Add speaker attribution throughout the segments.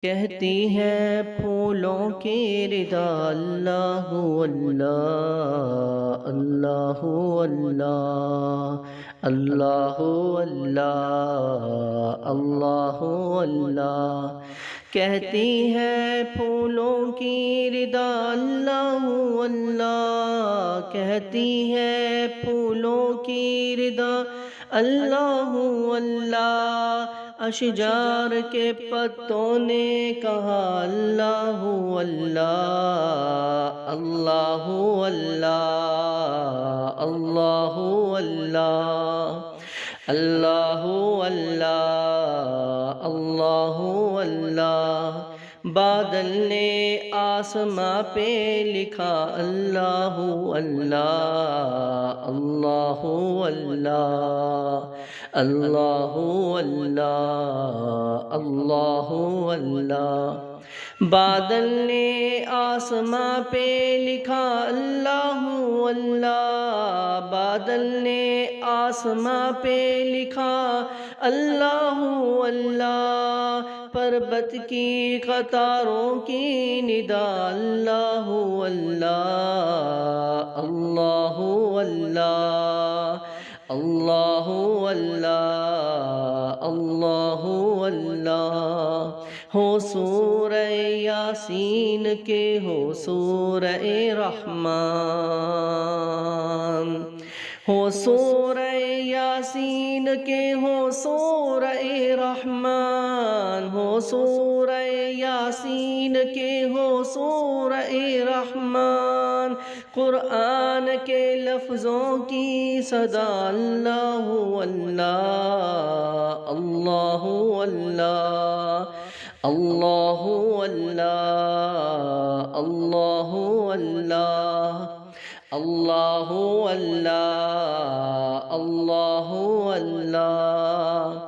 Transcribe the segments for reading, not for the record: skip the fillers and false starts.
Speaker 1: کہتی ہے پھولوں کی ردا اللہ اللہ اللہ اللہ اللہ اللہ اللہ اللہ کہتی ہے پھولوں کی ردا اللہ اللہ کہتی ہے پھولوں کی ردا اللہ اللہ اشجار کے پتوں نے کہا اللہ اللہ اللہ اللہ اللہ اللہ اللہ اللہ اللہ اللہ بادل نے آسماں پہ لکھا اللہ اللہ اللہ اللہ اللہ اللہ اللہ اللہ بادل نے آسماں پہ لکھا اللہ اللہ بادل نے آسماں پہ لکھا اللہ اللہ پربت کی قطاروں کی ندا اللہ اللہ اللہ اللہ اللہ اللہ اللہ اللہ ہو سورہ یاسین کے ہو سورہ رحمان ہو سورہ یاسین کے ہو سورہ رحمان ہو سورہ یاسین کے ہو سورہ رحمان قرآن کے لفظوں کی صدا اللہ اللہ اللہ اللہ اللہ اللہ اللہ اللہ اللہ اللہ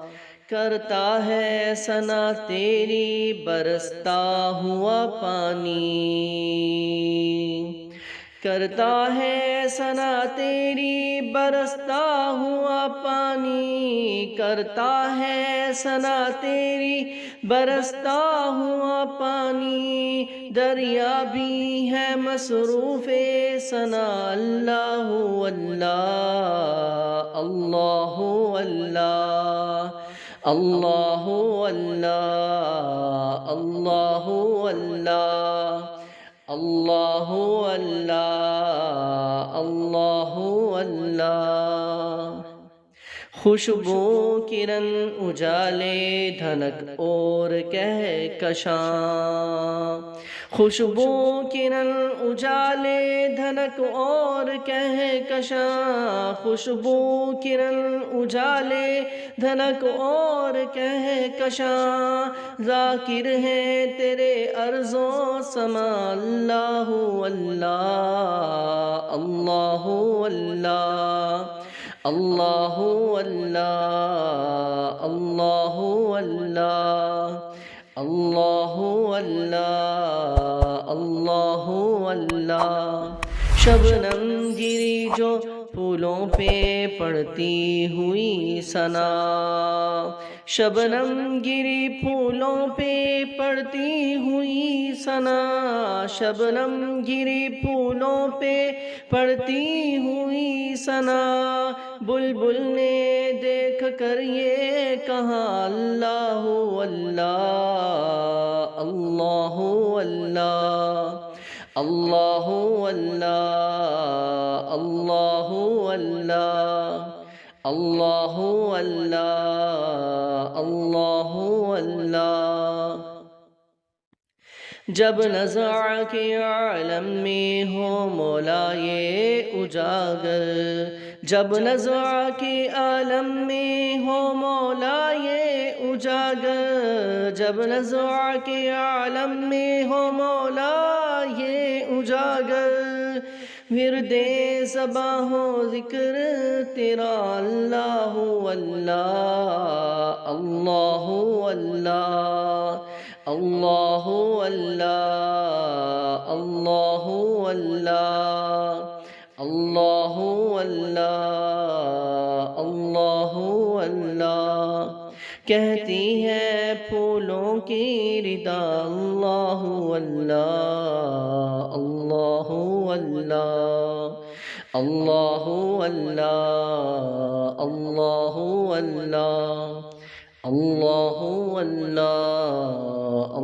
Speaker 1: کرتا ہے ثنا تیری برستا ہوا پانی کرتا ہے ثنا تیری برستا ہوا پانی کرتا ہے ثنا تیری برستا ہوا پانی دریا بھی ہے مصروف ثنا اللہ اللہ اللہ اللہ اللہ اللہ اللہ اللہ اللہ اللہ خوشبو کرن اجالے دھنک اور کہکشاں خوشبو کرن اجالے دھنک اور کہکشاں خوشبو کرن اجالے دھنک اور کہکشاں ذاکر ہیں تیرے ارض و سما اللہ اللہ اللہ اللہ اللہ اللہ اللہ اللہ اللہ اللہ اللہ شبنم گری جو پھولوں پہ پڑتی ہوئی ثنا شبنم گری پھولوں پہ پڑتی ہوئی ثنا شبنم گری پھولوں پہ پڑتی ہوئی ثنا بلبل نے دیکھ کر یہ کہا اللہ اللہ اللہ اللہ اللہ اللہ اللہ اللہ اللہ اللہ اللہ جب نزع کے عالم میں ہو مولا یہ اجاگر جب نزع کے عالم میں ہو مولا یہ اجاگر جب نزع کے عالم میں ہو مولا یہ اجاگر ورد صبا ہو ذکر تیرا اللہ اللہ اللہ اللہ اللہ اللہ اللہ اللہ اللہ اللہ اللہ اللہ کہتی ہے پھولوں کی ردا اللہ اللہ اللہ اللہ اللہ اللہ اللہ اللہ اللہ اللہ